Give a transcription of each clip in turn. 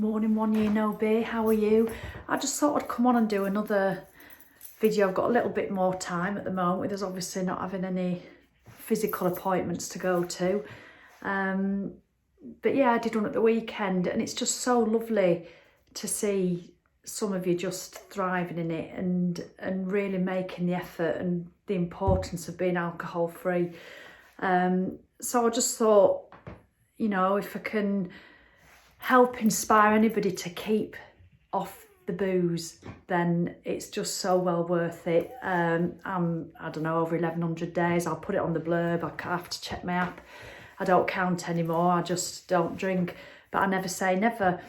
Morning, 1 year no beer, how are you? I just thought I'd come on and do another video. I've got a little bit more time at the moment with us obviously not having any physical appointments to go to. But yeah, I did one at the weekend and it's just so lovely to see some of you just thriving in it and really making the effort and the importance of being alcohol free. So I just thought, you know, if I can help inspire anybody to keep off the booze, then it's just so well worth it. I'm, I don't know, over 1100 days. I'll put it on the blurb. I have to check my app. I don't count anymore. I just don't drink, but I never say never.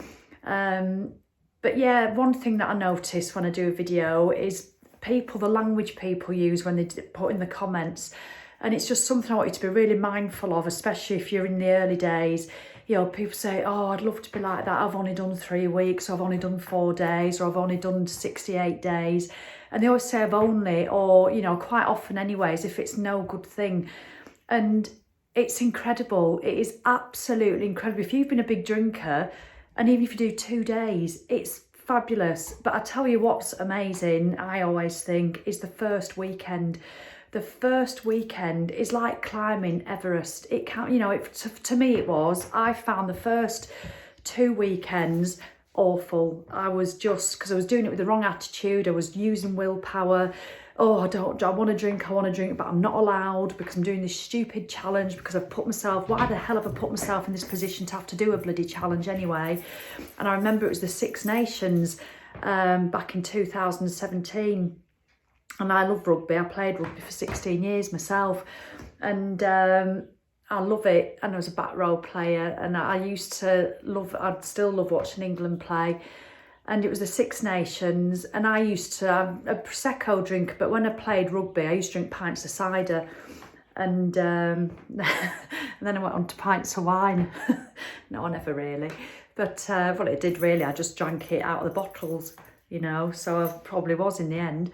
But yeah, one thing that I notice when I do a video is the language people use when they put in the comments. And it's just something I want you to be really mindful of, especially if you're in the early days. You know, people say, oh, I'd love to be like that. I've only done 3 weeks, or I've only done 4 days, or I've only done 68 days. And they always say I've only, or, you know, quite often anyways, if it's no good thing. And it's incredible. It is absolutely incredible. If you've been a big drinker, and even if you do 2 days, it's fabulous. But I tell you what's amazing, I always think, is the first weekend. The first weekend is like climbing Everest. It can't, you know, to me it was. I found the first 2 weekends awful. I was just, because I was doing it with the wrong attitude. I was using willpower. Oh, I want to drink, but I'm not allowed because I'm doing this stupid challenge because I've put myself, why the hell have I put myself in this position to have to do a bloody challenge anyway? And I remember it was the Six Nations back in 2017. And I love rugby. I played rugby for 16 years myself. And I love it. And I was a back row player. And I'd still love watching England play. And it was the Six Nations. And I used to have a Prosecco drink. But when I played rugby, I used to drink pints of cider. And, and then I went on to pints of wine. No, I never really. But, well, it did really. I just drank it out of the bottles, you know, so I probably was in the end.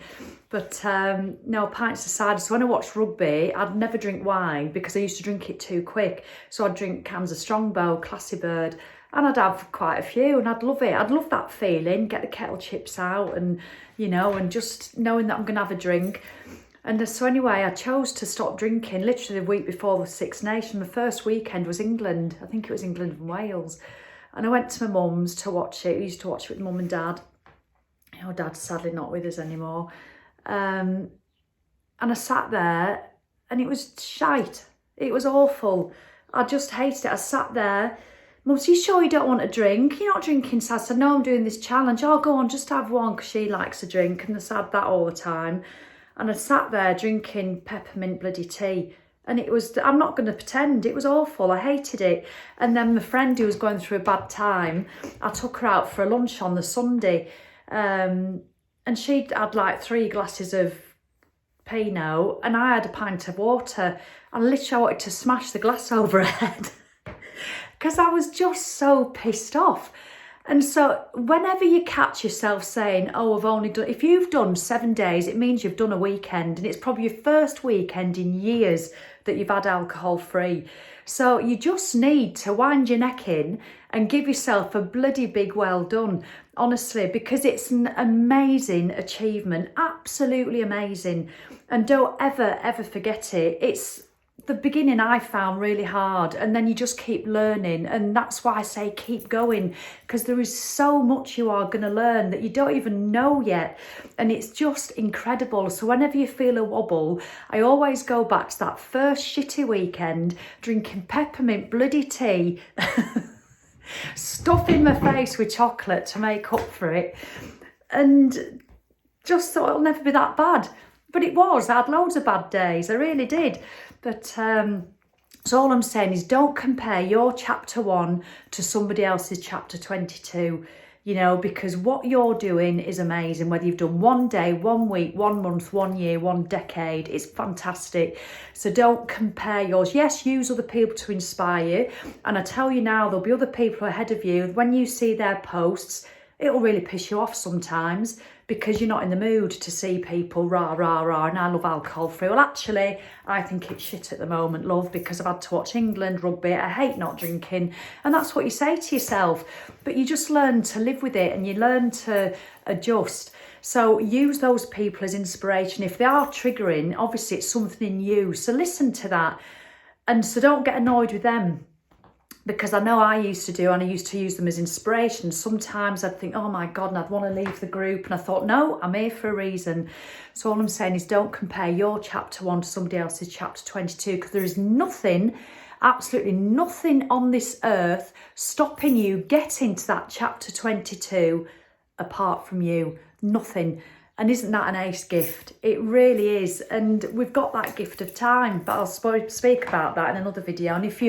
But no, pints of cider. So when I watched rugby, I'd never drink wine because I used to drink it too quick. So I'd drink cans of Strongbow, Classy Bird, and I'd have quite a few and I'd love it. I'd love that feeling, get the kettle chips out and, you know, and just knowing that I'm going to have a drink. And so anyway, I chose to stop drinking literally the week before the Six Nations. The first weekend was England. I think it was England and Wales. And I went to my mum's to watch it. I used to watch it with mum and dad. You know, dad's sadly not with us anymore. And I sat there and it was shite. It was awful. I just hated it. I sat there. Mum said, you sure you don't want a drink? You're not drinking, so I said, no, I'm doing this challenge. Oh, go on, just have one, because she likes a drink. And I said that all the time. And I sat there drinking peppermint bloody tea. And it was, I'm not going to pretend, it was awful. I hated it. And then my friend who was going through a bad time, I took her out for a lunch on the Sunday. And she'd had like 3 glasses of Pinot and I had a pint of water. I literally wanted to smash the glass over her head because I was just so pissed off. And so whenever you catch yourself saying, oh, I've only done, if you've done 7 days, it means you've done a weekend, and it's probably your first weekend in years that you've had alcohol free. So you just need to wind your neck in and give yourself a bloody big well done, honestly, because it's an amazing achievement, absolutely amazing. And don't ever forget it. It's the beginning I found really hard, and then you just keep learning, and that's why I say keep going, because there is so much you are going to learn that you don't even know yet, and it's just incredible. So whenever you feel a wobble, I always go back to that first shitty weekend drinking peppermint bloody tea stuffing my face with chocolate to make up for it, and just thought it'll never be that bad. But it was. I had loads of bad days, I really did. But so all I'm saying is don't compare your chapter 1 to somebody else's chapter 22, you know, because what you're doing is amazing. Whether you've done 1 day, 1 week, 1 month, 1 year, 1 decade, it's fantastic. So don't compare yours. Yes, use other people to inspire you. And I tell you now, there'll be other people ahead of you. When you see their posts, It'll really piss you off sometimes because you're not in the mood to see people rah, rah, rah, and I love alcohol free. Well, actually, I think it's shit at the moment, love, because I've had to watch England rugby. I hate not drinking. And that's what you say to yourself. But you just learn to live with it and you learn to adjust. So use those people as inspiration. If they are triggering, obviously it's something in you. So listen to that. And so don't get annoyed with them. Because I know I used to do, and I used to use them as inspiration. Sometimes I'd think, oh my God, and I'd want to leave the group. And I thought, no, I'm here for a reason. So all I'm saying is don't compare your chapter 1 to somebody else's chapter 22, because there is nothing, absolutely nothing on this earth stopping you getting to that chapter 22 apart from you. Nothing. And isn't that an ace gift? It really is. And we've got that gift of time, but I'll speak about that in another video. And if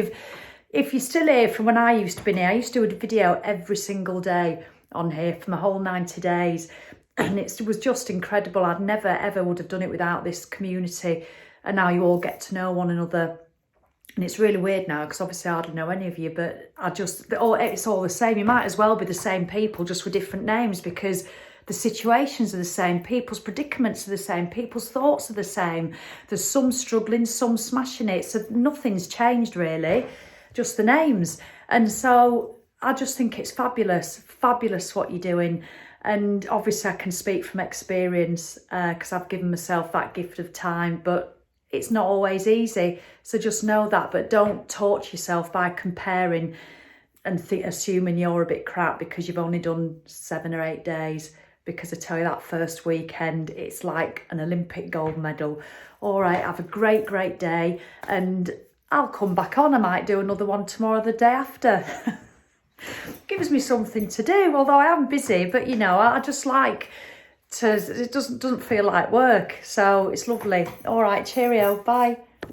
you're still here from when I used to be here, I used to do a video every single day on here for my whole 90 days. And it was just incredible. I'd never, ever would have done it without this community. And now you all get to know one another. And it's really weird now because obviously I hardly know any of you, but it's all the same. You might as well be the same people, just with different names, because the situations are the same, people's predicaments are the same, people's thoughts are the same. There's some struggling, some smashing it. So nothing's changed really. Just the names. And so I just think it's fabulous what you're doing. And obviously I can speak from experience because I've given myself that gift of time, but it's not always easy. So just know that, but don't torture yourself by comparing and assuming you're a bit crap because you've only done 7 or 8 days. Because I tell you, that first weekend, it's like an Olympic gold medal. All right, have a great, great day. And I'll come back on. I might do another one tomorrow, the day after. Gives me something to do, although I am busy. But, you know, I just like to, it doesn't feel like work. So it's lovely. All right, cheerio. Bye.